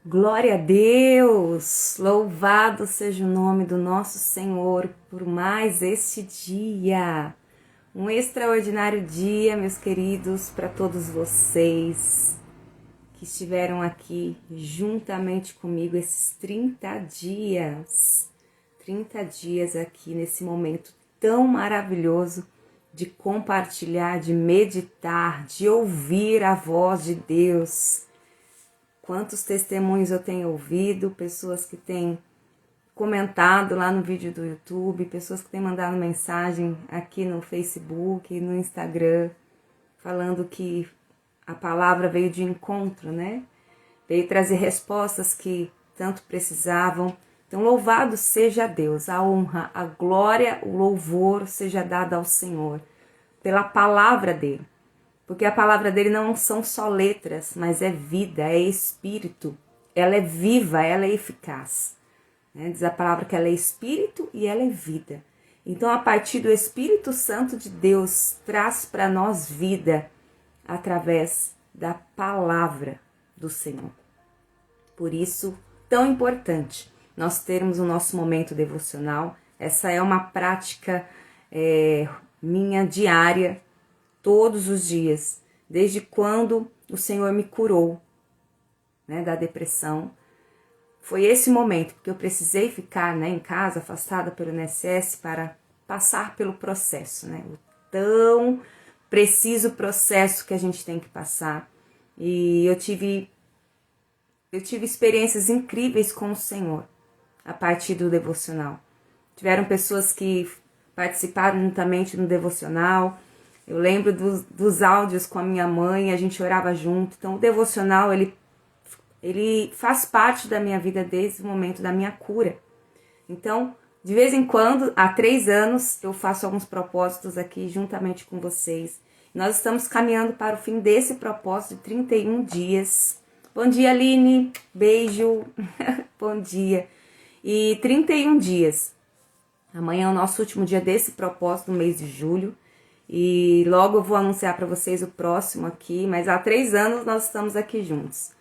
Glória a Deus! Louvado seja o nome do nosso Senhor por mais este dia. Um extraordinário dia, meus queridos, para todos vocês que estiveram aqui juntamente comigo esses 30 dias. 30 dias aqui nesse momento tão maravilhoso de compartilhar, de meditar, de ouvir a voz de Deus. Quantos testemunhos eu tenho ouvido, pessoas que têm comentado lá no vídeo do YouTube, pessoas que têm mandado mensagem aqui no Facebook, no Instagram, falando que a palavra veio de encontro, né? Veio trazer respostas que tanto precisavam. Então, louvado seja Deus, a honra, a glória, o louvor seja dado ao Senhor, pela palavra dele. Porque a palavra dele não são só letras, mas é vida, é espírito. Ela é viva, ela é eficaz. Diz a palavra que ela é espírito e ela é vida. Então, a partir do Espírito Santo de Deus, traz para nós vida através da palavra do Senhor. Por isso, tão importante nós termos o nosso momento devocional. Essa é uma prática minha diária, todos os dias, desde quando o Senhor me curou, da depressão. Foi esse momento, porque eu precisei ficar em casa, afastada pelo INSS, para passar pelo processo, o tão preciso processo que a gente tem que passar. E eu tive experiências incríveis com o Senhor, a partir do devocional. Tiveram pessoas que participaram juntamente no devocional. Eu lembro dos áudios com a minha mãe, a gente orava junto. Então, o devocional, ele faz parte da minha vida desde o momento da minha cura. Então, de vez em quando, há 3 anos, eu faço alguns propósitos aqui juntamente com vocês. Nós estamos caminhando para o fim desse propósito de 31 dias. Bom dia, Aline. Beijo. Bom dia. E 31 dias. Amanhã é o nosso último dia desse propósito do mês de julho. E logo eu vou anunciar para vocês o próximo aqui, mas há 3 anos nós estamos aqui juntos.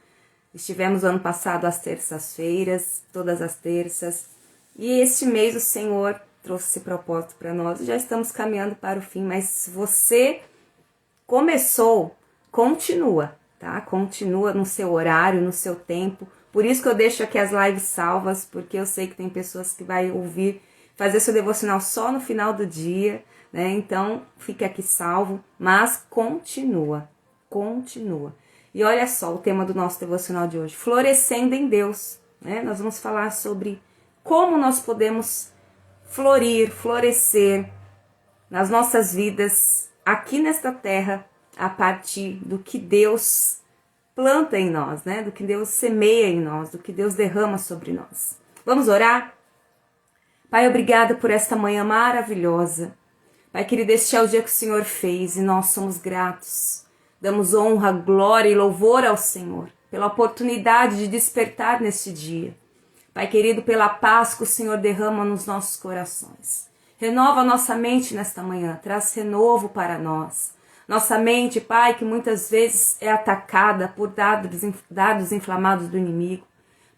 Estivemos ano passado às terças-feiras, todas as terças, e este mês o Senhor trouxe esse propósito para nós e já estamos caminhando para o fim, mas se você começou, continua, tá? Continua no seu horário, no seu tempo. Por isso que eu deixo aqui as lives salvas, porque eu sei que tem pessoas que vai ouvir, fazer seu devocional só no final do dia, Então, fique aqui salvo, mas continua. E olha só o tema do nosso devocional de hoje, florescendo em Deus, Nós vamos falar sobre como nós podemos florescer nas nossas vidas, aqui nesta terra, a partir do que Deus planta em nós, Do que Deus semeia em nós, do que Deus derrama sobre nós. Vamos orar? Pai, obrigada por esta manhã maravilhosa. Pai querido, este é o dia que o Senhor fez e nós somos gratos. Damos honra, glória e louvor ao Senhor pela oportunidade de despertar neste dia. Pai querido, pela paz que o Senhor derrama nos nossos corações. Renova nossa mente nesta manhã, traz renovo para nós. Nossa mente, Pai, que muitas vezes é atacada por dados inflamados do inimigo,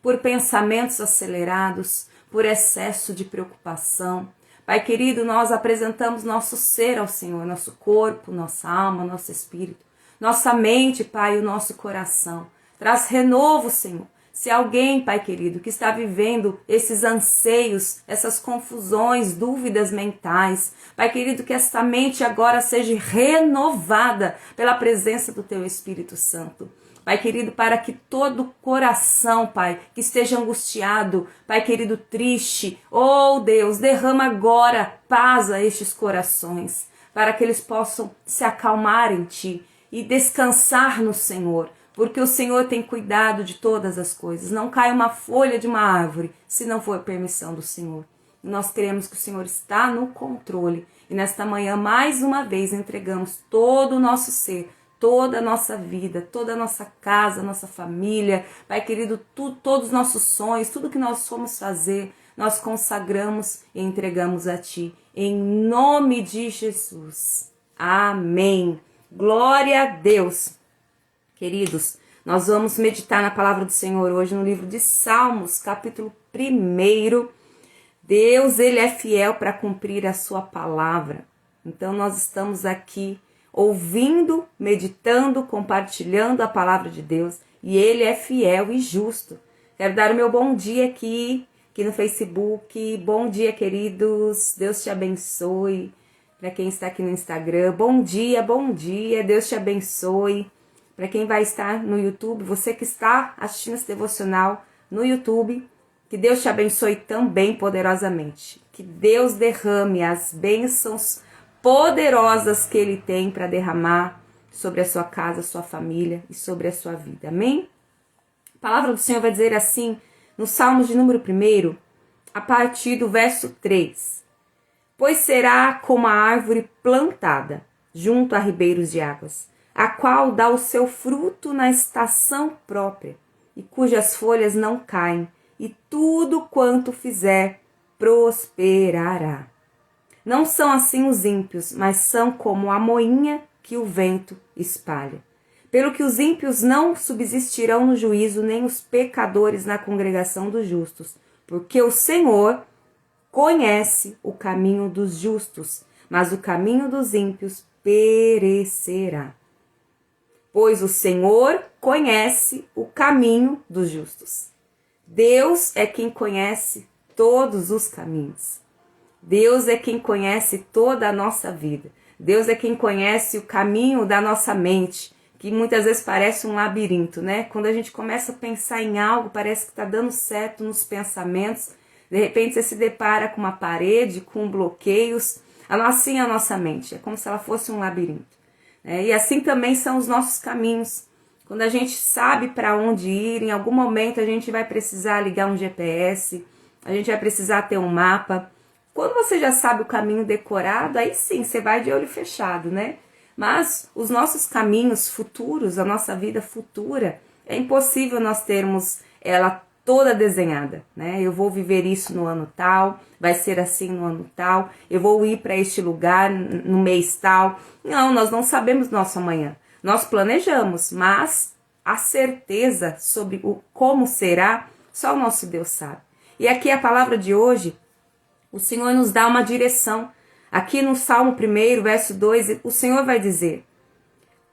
por pensamentos acelerados, por excesso de preocupação. Pai querido, nós apresentamos nosso ser ao Senhor, nosso corpo, nossa alma, nosso espírito, nossa mente, Pai, o nosso coração. Traz renovo, Senhor. Se alguém, Pai querido, que está vivendo esses anseios, essas confusões, dúvidas mentais, Pai querido, que esta mente agora seja renovada pela presença do Teu Espírito Santo. Pai querido, para que todo coração, Pai, que esteja angustiado, Pai querido, triste, oh Deus, derrama agora paz a estes corações, para que eles possam se acalmar em Ti e descansar no Senhor, porque o Senhor tem cuidado de todas as coisas. Não cai uma folha de uma árvore se não for permissão do Senhor. Nós queremos que o Senhor está no controle e nesta manhã, mais uma vez, entregamos todo o nosso ser, toda a nossa vida, toda a nossa casa, nossa família, Pai querido, todos os nossos sonhos, tudo que nós fomos fazer, nós consagramos e entregamos a Ti, em nome de Jesus. Amém. Glória a Deus. Queridos, Nós vamos meditar na palavra do Senhor hoje no livro de Salmos, capítulo 1. Deus, Ele é fiel para cumprir a sua palavra. Então nós estamos aqui ouvindo, meditando, compartilhando a palavra de Deus. E Ele é fiel e justo. Quero dar o meu bom dia aqui no Facebook. Bom dia, queridos. Deus te abençoe. Para quem está aqui no Instagram, bom dia, Deus te abençoe. Para quem vai estar no YouTube, você que está assistindo esse devocional no YouTube, que Deus te abençoe também poderosamente. Que Deus derrame as bênçãos poderosas que Ele tem para derramar sobre a sua casa, sua família e sobre a sua vida. Amém? A palavra do Senhor vai dizer assim, no Salmo de número 1, a partir do verso 3. Pois será como a árvore plantada junto a ribeiros de águas, a qual dá o seu fruto na estação própria, e cujas folhas não caem, e tudo quanto fizer prosperará. Não são assim os ímpios, mas são como a moinha que o vento espalha. Pelo que os ímpios não subsistirão no juízo, nem os pecadores na congregação dos justos, porque o Senhor conhece o caminho dos justos, mas o caminho dos ímpios perecerá. Pois o Senhor conhece o caminho dos justos. Deus é quem conhece todos os caminhos. Deus é quem conhece toda a nossa vida. Deus é quem conhece o caminho da nossa mente, que muitas vezes parece um labirinto, né? Quando a gente começa a pensar em algo, parece que está dando certo nos pensamentos. De repente você se depara com uma parede, com bloqueios. Assim é a nossa mente, é como se ela fosse um labirinto. E assim também são os nossos caminhos. Quando a gente sabe para onde ir, em algum momento a gente vai precisar ligar um GPS, a gente vai precisar ter um mapa. Quando você já sabe o caminho decorado, aí sim, você vai de olho fechado, né? Mas os nossos caminhos futuros, a nossa vida futura, é impossível nós termos ela toda desenhada, né? Eu vou viver isso no ano tal, vai ser assim no ano tal, eu vou ir para este lugar no mês tal. Não, nós não sabemos nosso amanhã. Nós planejamos, mas a certeza sobre o como será, só o nosso Deus sabe. E aqui a palavra de hoje, o Senhor nos dá uma direção. Aqui no Salmo 1, verso 2, o Senhor vai dizer: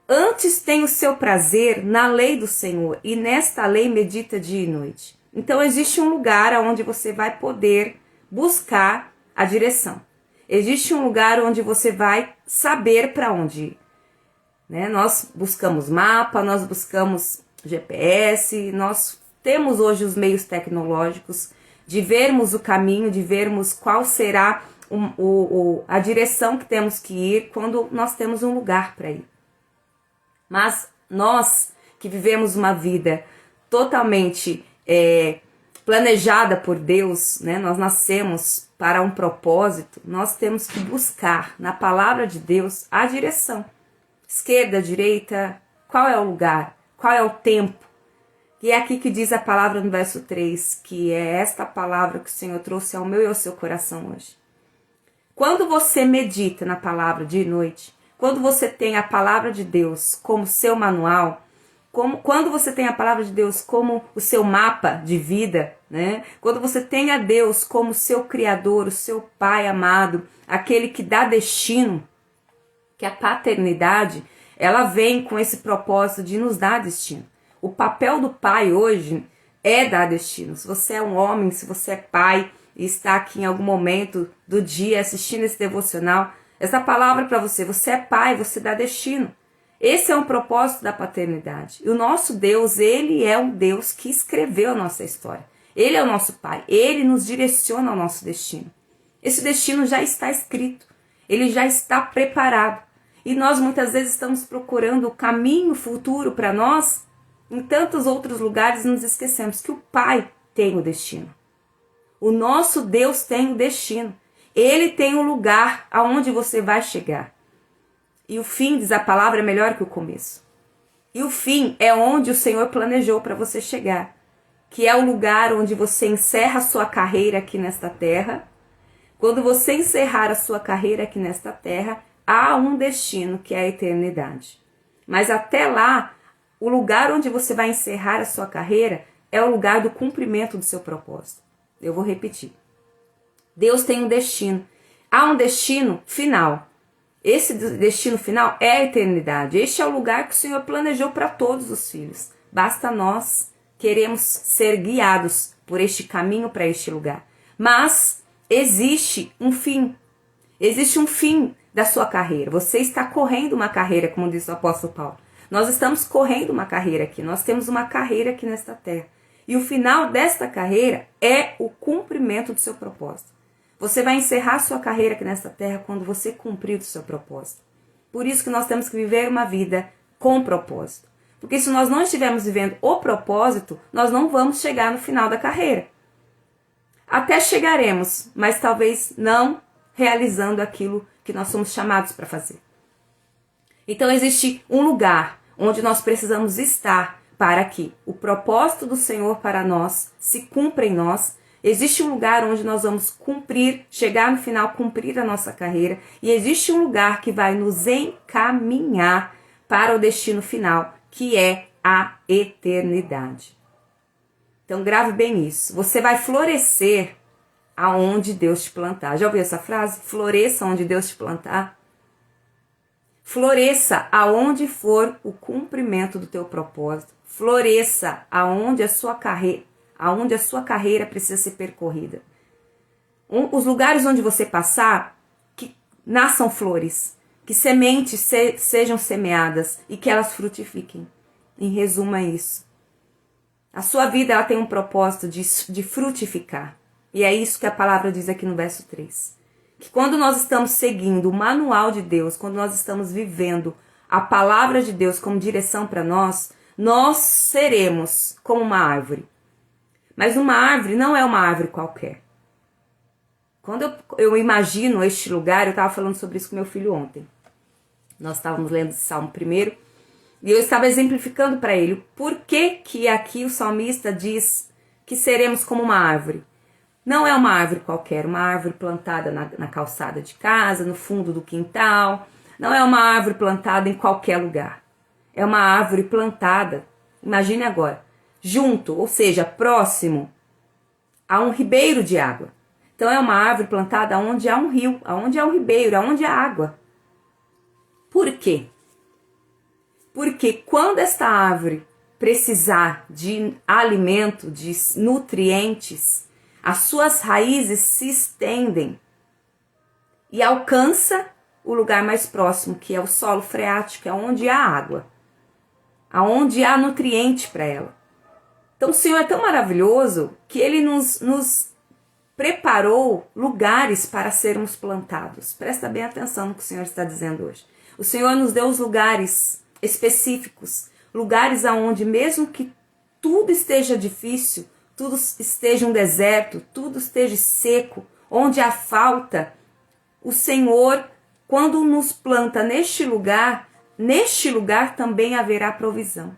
antes tem o seu prazer na lei do Senhor, e nesta lei medita dia e noite. Então existe um lugar onde você vai poder buscar a direção. Existe um lugar onde você vai saber para onde ir. Nós buscamos mapa, nós buscamos GPS, nós temos hoje os meios tecnológicos de vermos o caminho, de vermos qual será a direção que temos que ir quando nós temos um lugar para ir. Mas nós que vivemos uma vida totalmente planejada por Deus, nós nascemos para um propósito, nós temos que buscar na palavra de Deus a direção. Esquerda, direita, qual é o lugar, qual é o tempo. E é aqui que diz a palavra no verso 3, que é esta palavra que o Senhor trouxe ao meu e ao seu coração hoje. Quando você medita na palavra dia e noite, quando você tem a palavra de Deus como seu manual, quando você tem a palavra de Deus como o seu mapa de vida, quando você tem a Deus como seu Criador, o seu Pai amado, aquele que dá destino, que a paternidade, ela vem com esse propósito de nos dar destino. O papel do pai hoje é dar destino. Se você é um homem, se você é pai e está aqui em algum momento do dia assistindo esse devocional, essa palavra para você, você é pai, você dá destino. Esse é um propósito da paternidade. E o nosso Deus, Ele é um Deus que escreveu a nossa história. Ele é o nosso pai, Ele nos direciona ao nosso destino. Esse destino já está escrito, ele já está preparado. E nós muitas vezes estamos procurando o caminho futuro para nós, em tantos outros lugares nos esquecemos que o Pai tem o destino. O nosso Deus tem o destino. Ele tem o lugar aonde você vai chegar. E o fim, diz a palavra, é melhor que o começo. E o fim é onde o Senhor planejou para você chegar, que é o lugar onde você encerra a sua carreira aqui nesta terra. Quando você encerrar a sua carreira aqui nesta terra, há um destino que é a eternidade. Mas até lá, o lugar onde você vai encerrar a sua carreira é o lugar do cumprimento do seu propósito. Eu vou repetir. Deus tem um destino. Há um destino final. Esse destino final é a eternidade. Este é o lugar que o Senhor planejou para todos os filhos. Basta nós queremos ser guiados por este caminho para este lugar. Mas existe um fim. Existe um fim da sua carreira. Você está correndo uma carreira, como diz o apóstolo Paulo. Nós estamos correndo uma carreira aqui. Nós temos uma carreira aqui nesta terra. E o final desta carreira é o cumprimento do seu propósito. Você vai encerrar sua carreira aqui nesta terra quando você cumprir o seu propósito. Por isso que nós temos que viver uma vida com propósito. Porque se nós não estivermos vivendo o propósito, nós não vamos chegar no final da carreira. Até chegaremos, mas talvez não realizando aquilo que nós somos chamados para fazer. Então existe um lugar onde nós precisamos estar para que o propósito do Senhor para nós se cumpra em nós. Existe um lugar onde nós vamos cumprir, chegar no final, cumprir a nossa carreira. E existe um lugar que vai nos encaminhar para o destino final, que é a eternidade. Então grave bem isso. Você vai florescer aonde Deus te plantar. Já ouviu essa frase? Floresça onde Deus te plantar. Floresça aonde for o cumprimento do teu propósito. Floresça aonde a sua carreira precisa ser percorrida. Os lugares onde você passar, que nasçam flores, que sementes sejam semeadas e que elas frutifiquem. Em resumo é isso. A sua vida ela tem um propósito de frutificar. E é isso que a palavra diz aqui no verso 3. Que quando nós estamos seguindo o manual de Deus, quando nós estamos vivendo a palavra de Deus como direção para nós, nós seremos como uma árvore. Mas uma árvore não é uma árvore qualquer. Quando eu imagino este lugar, eu estava falando sobre isso com meu filho ontem. Nós estávamos lendo o Salmo 1 e eu estava exemplificando para ele por que aqui o salmista diz que seremos como uma árvore. Não é uma árvore qualquer, uma árvore plantada na calçada de casa, no fundo do quintal. Não é uma árvore plantada em qualquer lugar. É uma árvore plantada, imagine agora, junto, ou seja, próximo a um ribeiro de água. Então é uma árvore plantada onde há um rio, onde há um ribeiro, onde há água. Por quê? Porque quando esta árvore precisar de alimento, de nutrientes, as suas raízes se estendem e alcança o lugar mais próximo, que é o solo freático, é onde há água, aonde há nutriente para ela. Então o Senhor é tão maravilhoso que Ele nos preparou lugares para sermos plantados. Presta bem atenção no que o Senhor está dizendo hoje. O Senhor nos deu os lugares específicos, lugares aonde mesmo que tudo esteja difícil, tudo esteja um deserto, tudo esteja seco, onde há falta, o Senhor, quando nos planta neste lugar também haverá provisão.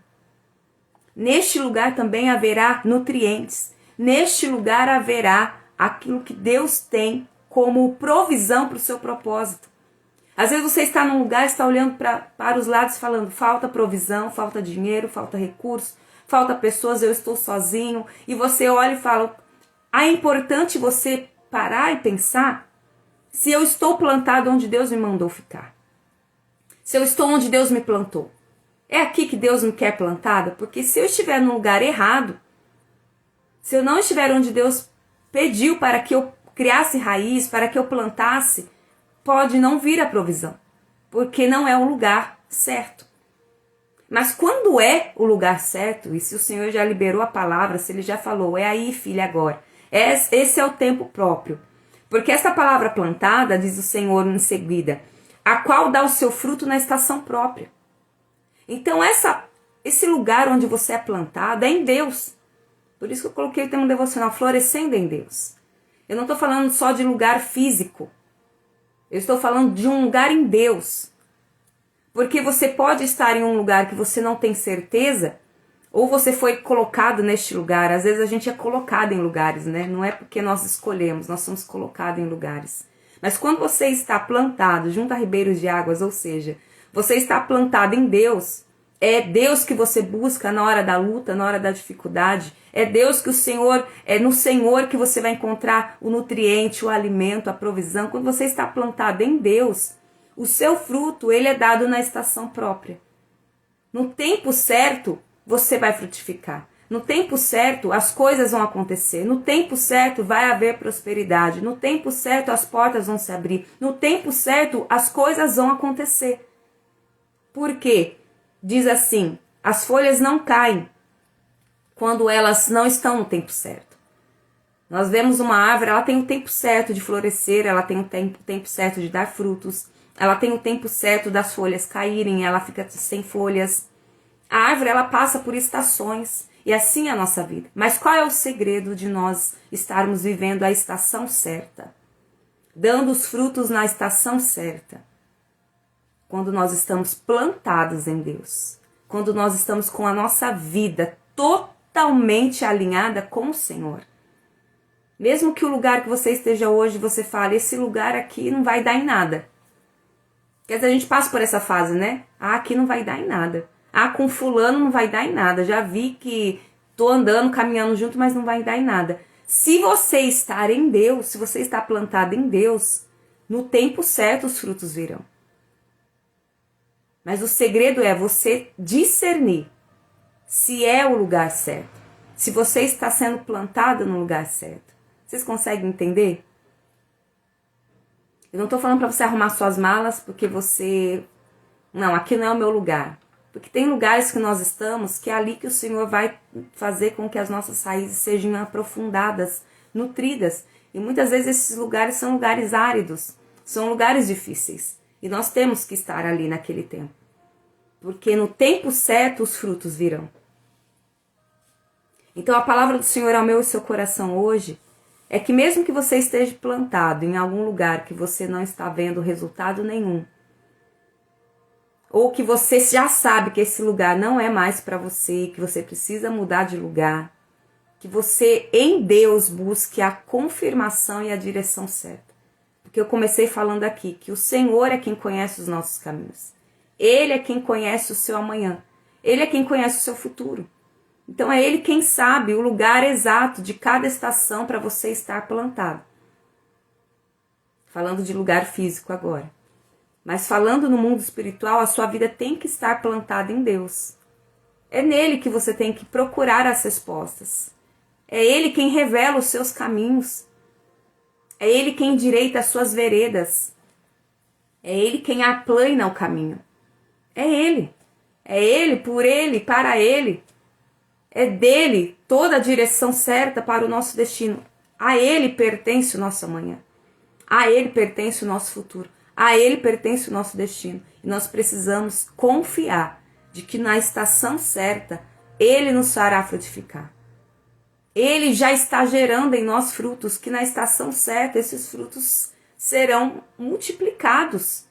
Neste lugar também haverá nutrientes. Neste lugar haverá aquilo que Deus tem como provisão para o seu propósito. Às vezes você está num lugar, está olhando para os lados falando, falta provisão, falta dinheiro, falta recurso, falta pessoas, eu estou sozinho. E você olha e fala, é importante você parar e pensar se eu estou plantado onde Deus me mandou ficar. Se eu estou onde Deus me plantou. É aqui que Deus me quer plantada? Porque se eu estiver no lugar errado, se eu não estiver onde Deus pediu para que eu criasse raiz, para que eu plantasse, pode não vir a provisão, porque não é o lugar certo. Mas quando é o lugar certo, e se o Senhor já liberou a palavra, se Ele já falou, é aí, filha, agora. Esse é o tempo próprio. Porque essa palavra plantada, diz o Senhor em seguida, a qual dá o seu fruto na estação própria. Então esse lugar onde você é plantado é em Deus. Por isso que eu coloquei o tema devocional, florescendo em Deus. Eu não estou falando só de lugar físico. Eu estou falando de um lugar em Deus. Porque você pode estar em um lugar que você não tem certeza, ou você foi colocado neste lugar. Às vezes a gente é colocado em lugares, né? Não é porque nós escolhemos, nós somos colocados em lugares. Mas quando você está plantado junto a ribeiros de águas, ou seja, você está plantado em Deus, É Deus que você busca na hora da luta, na hora da dificuldade. É Deus que é no Senhor que você vai encontrar o nutriente, o alimento, a provisão. Quando você está plantado em Deus, o seu fruto, ele é dado na estação própria. No tempo certo, você vai frutificar. No tempo certo, as coisas vão acontecer. No tempo certo, vai haver prosperidade. No tempo certo, as portas vão se abrir. No tempo certo, as coisas vão acontecer. Por quê? Diz assim, as folhas não caem quando elas não estão no tempo certo. Nós vemos uma árvore, ela tem o tempo certo de florescer, ela tem o tempo certo de dar frutos, ela tem o tempo certo das folhas caírem, ela fica sem folhas. A árvore, ela passa por estações, e assim é a nossa vida. Mas qual é o segredo de nós estarmos vivendo a estação certa? Dando os frutos na estação certa. Quando nós estamos plantados em Deus. Quando nós estamos com a nossa vida totalmente alinhada com o Senhor. Mesmo que o lugar que você esteja hoje, você fale, esse lugar aqui não vai dar em nada. Quer dizer, a gente passa por essa fase, né? Ah, aqui não vai dar em nada. Ah, com fulano não vai dar em nada. Já vi que tô andando, caminhando junto, mas não vai dar em nada. Se você estar em Deus, se você está plantado em Deus, no tempo certo os frutos virão. Mas o segredo é você discernir se é o lugar certo. Se você está sendo plantado no lugar certo. Vocês conseguem entender? Eu não estou falando para você arrumar suas malas porque você... Não, aqui não é o meu lugar. Porque tem lugares que nós estamos que é ali que o Senhor vai fazer com que as nossas raízes sejam aprofundadas, nutridas. E muitas vezes esses lugares são lugares áridos, são lugares difíceis. E nós temos que estar ali naquele tempo. Porque no tempo certo os frutos virão. Então a palavra do Senhor ao meu e seu coração hoje é que mesmo que você esteja plantado em algum lugar que você não está vendo resultado nenhum, ou que você já sabe que esse lugar não é mais para você, que você precisa mudar de lugar, que você em Deus busque a confirmação e a direção certa. Porque eu comecei falando aqui que o Senhor é quem conhece os nossos caminhos. Ele é quem conhece o seu amanhã. Ele é quem conhece o seu futuro. Então é Ele quem sabe o lugar exato de cada estação para você estar plantado. Falando de lugar físico agora. Mas falando no mundo espiritual, a sua vida tem que estar plantada em Deus. É nele que você tem que procurar as respostas. É Ele quem revela os seus caminhos. É Ele quem endireita as suas veredas. É Ele quem aplana o caminho. É Ele. É Ele, por Ele, para Ele. É dele toda a direção certa para o nosso destino. A Ele pertence o nosso amanhã. A Ele pertence o nosso futuro. A Ele pertence o nosso destino. E nós precisamos confiar de que na estação certa, Ele nos fará frutificar. Ele já está gerando em nós frutos, que na estação certa esses frutos serão multiplicados.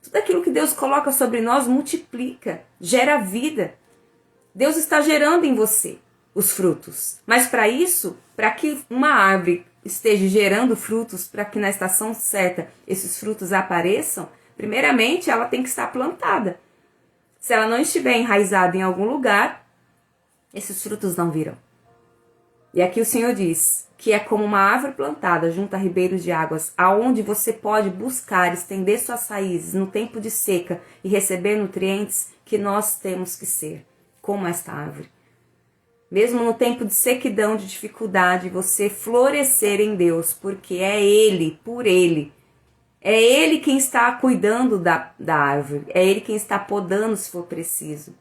Tudo aquilo que Deus coloca sobre nós multiplica, gera vida. Deus está gerando em você os frutos. Mas para isso, para que uma árvore esteja gerando frutos, para que na estação certa esses frutos apareçam, primeiramente ela tem que estar plantada. Se ela não estiver enraizada em algum lugar, esses frutos não virão. E aqui o Senhor diz que é como uma árvore plantada junto a ribeiros de águas, aonde você pode buscar, estender suas raízes no tempo de seca e receber nutrientes, que nós temos que ser como esta árvore. Mesmo no tempo de sequidão, de dificuldade, você florescer em Deus, porque é Ele, por Ele. É Ele quem está cuidando da árvore, é Ele quem está podando se for preciso.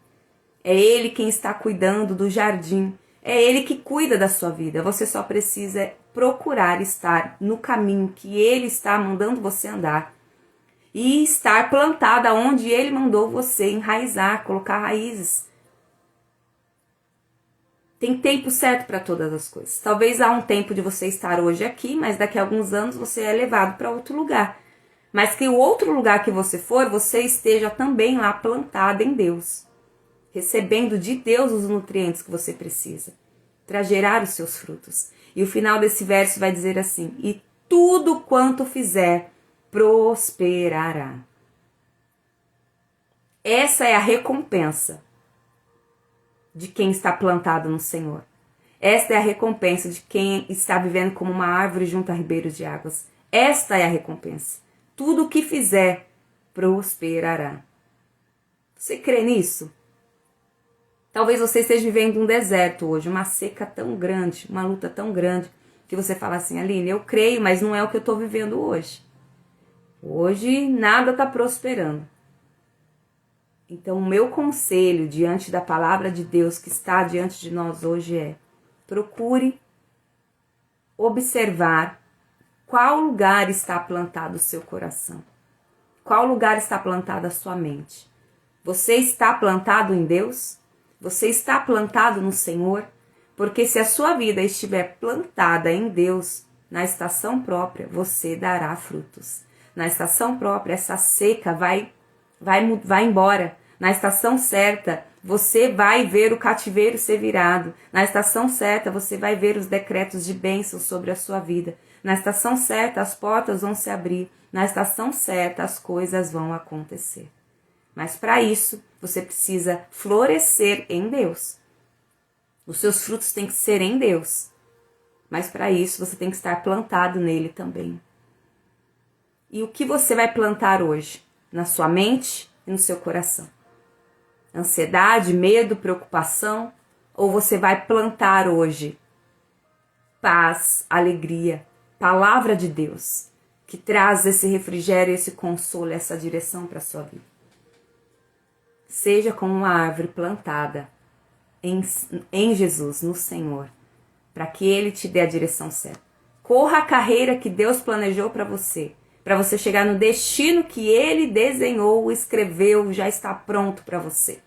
É Ele quem está cuidando do jardim, é Ele que cuida da sua vida. Você só precisa procurar estar no caminho que Ele está mandando você andar e estar plantada onde Ele mandou você enraizar, colocar raízes. Tem tempo certo para todas as coisas. Talvez há um tempo de você estar hoje aqui, mas daqui a alguns anos você é levado para outro lugar. Mas que o outro lugar que você for, você esteja também lá plantado em Deus. Recebendo de Deus os nutrientes que você precisa para gerar os seus frutos. E o final desse verso vai dizer assim: e tudo quanto fizer prosperará. Essa é a recompensa de quem está plantado no Senhor. Esta é a recompensa de quem está vivendo como uma árvore junto a ribeiros de águas. Esta é a recompensa. Tudo o que fizer prosperará. Você crê nisso? Talvez você esteja vivendo um deserto hoje, uma seca tão grande, uma luta tão grande, que você fala assim: Aline, eu creio, mas não é o que eu estou vivendo hoje. Hoje nada está prosperando. Então o meu conselho diante da palavra de Deus que está diante de nós hoje é: procure observar qual lugar está plantado o seu coração. Qual lugar está plantada a sua mente? Você está plantado em Deus? Você está plantado no Senhor? Porque se a sua vida estiver plantada em Deus, na estação própria, você dará frutos. Na estação própria, essa seca vai embora. Na estação certa, você vai ver o cativeiro ser virado. Na estação certa, você vai ver os decretos de bênção sobre a sua vida. Na estação certa, as portas vão se abrir. Na estação certa, as coisas vão acontecer. Mas para isso, você precisa florescer em Deus. Os seus frutos têm que ser em Deus. Mas para isso, você tem que estar plantado nele também. E o que você vai plantar hoje? Na sua mente e no seu coração? Ansiedade, medo, preocupação? Ou você vai plantar hoje paz, alegria, palavra de Deus, que traz esse refrigério, esse consolo, essa direção para a sua vida? Seja como uma árvore plantada em Jesus, no Senhor, para que Ele te dê a direção certa. Corra a carreira que Deus planejou para você chegar no destino que Ele desenhou, escreveu, já está pronto para você.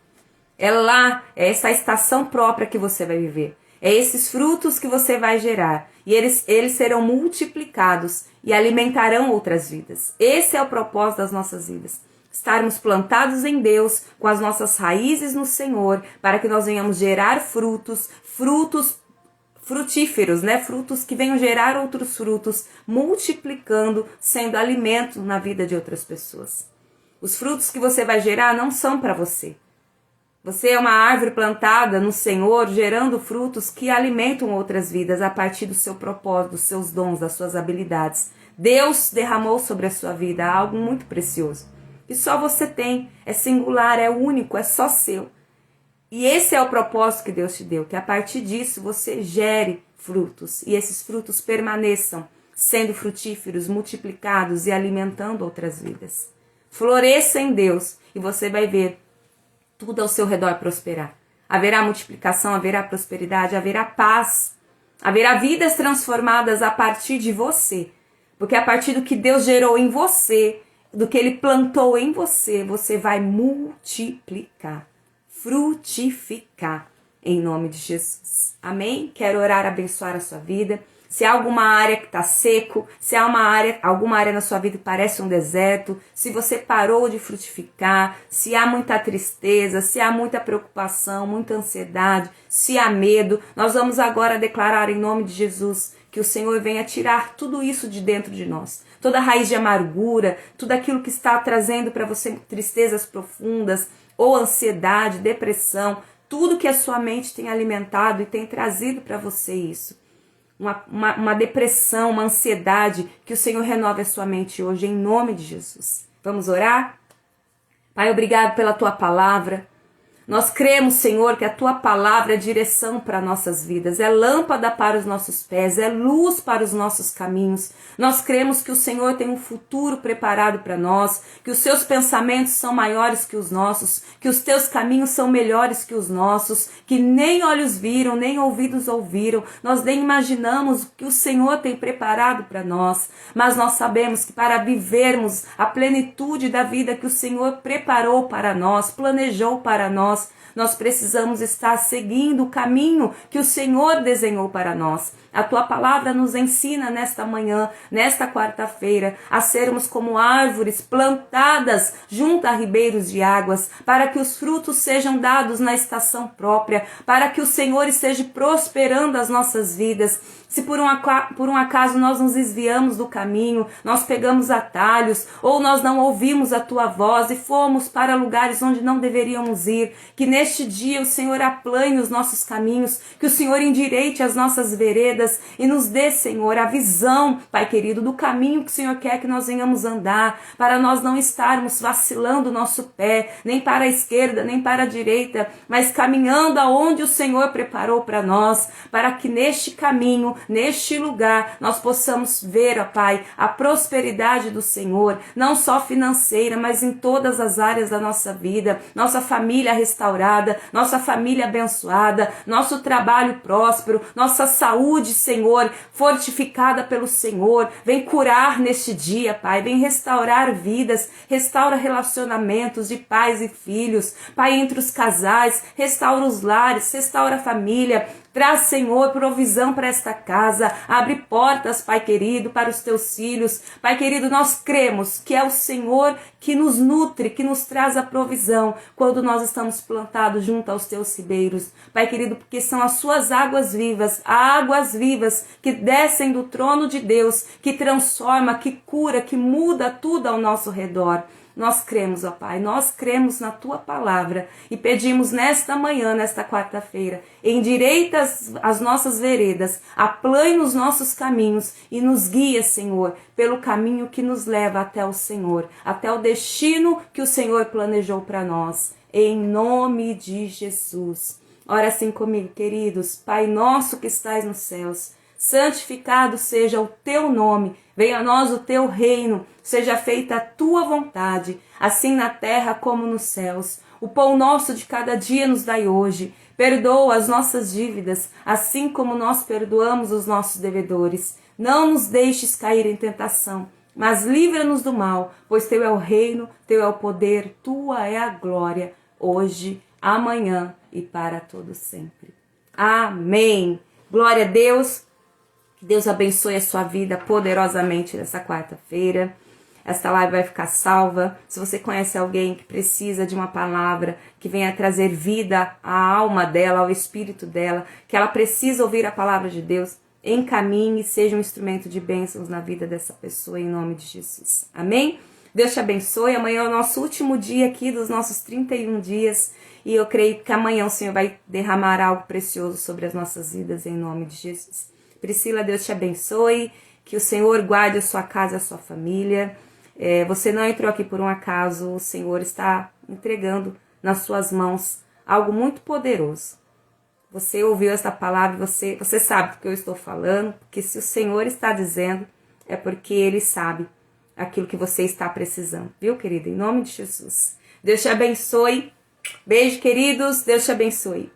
É lá, é essa estação própria que você vai viver. É esses frutos que você vai gerar. E eles serão multiplicados e alimentarão outras vidas. Esse é o propósito das nossas vidas. Estarmos plantados em Deus, com as nossas raízes no Senhor, para que nós venhamos gerar frutos frutíferos, né? Frutos que venham gerar outros frutos, multiplicando, sendo alimento na vida de outras pessoas. Os frutos que você vai gerar não são para você. Você é uma árvore plantada no Senhor, gerando frutos que alimentam outras vidas a partir do seu propósito, dos seus dons, das suas habilidades. Deus derramou sobre a sua vida algo muito precioso, que só você tem, é singular, é único, é só seu. E esse é o propósito que Deus te deu, que a partir disso você gere frutos e esses frutos permaneçam sendo frutíferos, multiplicados e alimentando outras vidas. Floresça em Deus e você vai ver tudo ao seu redor prosperar. Haverá multiplicação, haverá prosperidade, haverá paz, haverá vidas transformadas a partir de você. Porque a partir do que Deus gerou em você, do que Ele plantou em você, você vai multiplicar, frutificar, em nome de Jesus. Amém? Quero orar, abençoar a sua vida. Se há alguma área que está seco, se há alguma área na sua vida que parece um deserto, se você parou de frutificar, se há muita tristeza, se há muita preocupação, muita ansiedade, se há medo, nós vamos agora declarar em nome de Jesus que o Senhor venha tirar tudo isso de dentro de nós. Toda raiz de amargura, tudo aquilo que está trazendo para você tristezas profundas, ou ansiedade, depressão, tudo que a sua mente tem alimentado e tem trazido para você isso. Uma depressão, uma ansiedade, que o Senhor renove a sua mente hoje, em nome de Jesus. Vamos orar? Pai, obrigado pela Tua palavra. Nós cremos, Senhor, que a Tua palavra é direção para nossas vidas, é lâmpada para os nossos pés, é luz para os nossos caminhos. Nós cremos que o Senhor tem um futuro preparado para nós, que os Seus pensamentos são maiores que os nossos, que os Teus caminhos são melhores que os nossos, que nem olhos viram, nem ouvidos ouviram. Nós nem imaginamos o que o Senhor tem preparado para nós, mas nós sabemos que para vivermos a plenitude da vida que o Senhor preparou para nós, planejou para nós precisamos estar seguindo o caminho que o Senhor desenhou para nós. A Tua palavra nos ensina nesta manhã, nesta quarta-feira, a sermos como árvores plantadas junto a ribeiros de águas, para que os frutos sejam dados na estação própria, para que o Senhor esteja prosperando as nossas vidas. Se por um acaso nós nos desviamos do caminho, nós pegamos atalhos, ou nós não ouvimos a tua voz e fomos para lugares onde não deveríamos ir, que neste dia o Senhor aplane os nossos caminhos, que o Senhor endireite as nossas veredas e nos dê, Senhor, a visão, Pai querido, do caminho que o Senhor quer que nós venhamos andar, para nós não estarmos vacilando o nosso pé, nem para a esquerda, nem para a direita, mas caminhando aonde o Senhor preparou para nós, para que neste caminho, neste lugar, nós possamos ver, ó Pai, a prosperidade do Senhor, não só financeira, mas em todas as áreas da nossa vida, nossa família restaurada, nossa família abençoada, nosso trabalho próspero, nossa saúde, Senhor, fortificada pelo Senhor. Vem curar neste dia, Pai, vem restaurar vidas, restaura relacionamentos de pais e filhos, Pai, entre os casais, restaura os lares, restaura a família. Traz, Senhor, provisão para esta casa. Abre portas, Pai querido, para os teus filhos. Pai querido, nós cremos que é o Senhor que nos nutre, que nos traz a provisão quando nós estamos plantados junto aos teus ribeiros. Pai querido, porque são as suas águas vivas que descem do trono de Deus, que transforma, que cura, que muda tudo ao nosso redor. Nós cremos, ó Pai, nós cremos na Tua palavra e pedimos nesta manhã, nesta quarta-feira, endireita as nossas veredas, aplane os nossos caminhos e nos guia, Senhor, pelo caminho que nos leva até o Senhor, até o destino que o Senhor planejou para nós. Em nome de Jesus. Ora assim comigo, queridos. Pai nosso que estais nos céus, santificado seja o teu nome, venha a nós o teu reino, seja feita a tua vontade, assim na terra como nos céus. O pão nosso de cada dia nos dai hoje, perdoa as nossas dívidas, assim como nós perdoamos os nossos devedores. Não nos deixes cair em tentação, mas livra-nos do mal, pois teu é o reino, teu é o poder, tua é a glória, hoje, amanhã e para todo sempre. Amém. Glória a Deus. Que Deus abençoe a sua vida poderosamente nessa quarta-feira. Esta live vai ficar salva. Se você conhece alguém que precisa de uma palavra que venha trazer vida à alma dela, ao espírito dela, que ela precisa ouvir a palavra de Deus, encaminhe e seja um instrumento de bênçãos na vida dessa pessoa, em nome de Jesus. Amém? Deus te abençoe. Amanhã é o nosso último dia aqui dos nossos 31 dias. E eu creio que amanhã o Senhor vai derramar algo precioso sobre as nossas vidas, em nome de Jesus. Priscila, Deus te abençoe, que o Senhor guarde a sua casa e a sua família. Você não entrou aqui por um acaso, o Senhor está entregando nas suas mãos algo muito poderoso. Você ouviu essa palavra, você sabe do que eu estou falando, porque se o Senhor está dizendo, é porque Ele sabe aquilo que você está precisando, viu, querida? Em nome de Jesus. Deus te abençoe. Beijo, queridos. Deus te abençoe.